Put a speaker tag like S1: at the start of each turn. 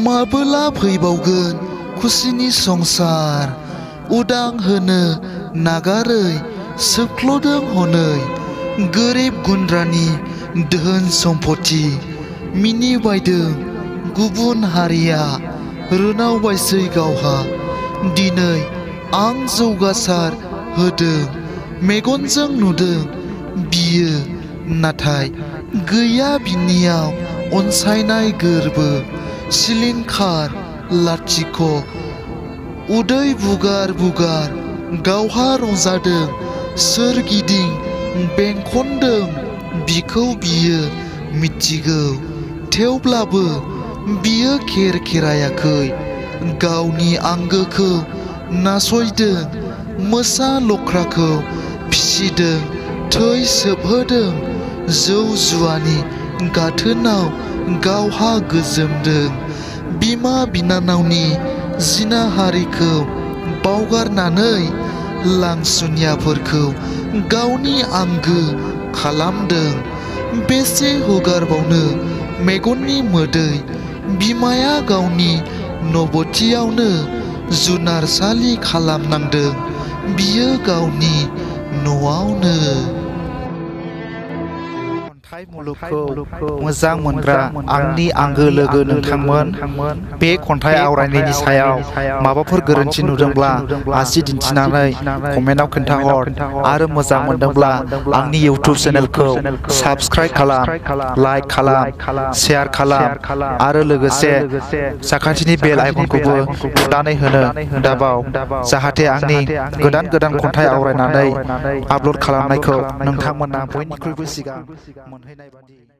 S1: माबोला फैबावगोन खुसिनि संसार उदां होनो नागारै सोबख्ल'दों हनै गोरिब गुन्द्रानि धोन सम्पति मिनिबायदों गुबुन हारिया रोनावबायसै गावहा दिनै आं जौगासार होदों मेगनजों नुदों बियो नाथाय गैया बिनियाव अनसायनाय गोरबो सिलिंखार लाथिख' उदै बुगार बुगार गावहा रंजादों सोरगिदिं बेंखनदों बिखौ बियो मिथिगौ थेवब्लाबो बियो खेर खेरायाखै गावनि आंगोखौ नासयदों मोसा लख्राखौ फिसिदों थै सोबहोदों जौ जुवानि गाथोनाव गावहा गोजोमदों बिमा बिनानावनि जिनाहारिखौ बावगारनानै लांसुनियाफोरखौ गावनि आंगो खालामदों बेसे हुगारबावनो मेगननि मोदै बिमाया गावनि नबथियावनो जुनारसालि खालामनांदों बियो गावनि न'आवनो
S2: खन्थाइ मुलुगखौ मोजां मोनग्रा आंनि आंगो लोगो नोंथांमोन बे खन्थाइ आवरायनायनि सायाव माबाफोर गोरोन्थि नुदोंब्ला आसि दिन्थिनानै कमेन्टआव खोन्थाहर आरो मोजां मोनदोंब्ला आंनि इउटिउब चेनेलखौ साबस्क्राइब खालाम लाइक खालाम शेयार खालाम आरो लोगोसे साखाथिनि बेल आइकनखौबो थुनानै होनो दाबाव जाहाथे आंनि गोदान गोदान खन्थाइ आवरायनानै आपल'ड खालामनायखौ नोंथांमोना बयनिख्रुइबो सिगां मोनहैनाय बादि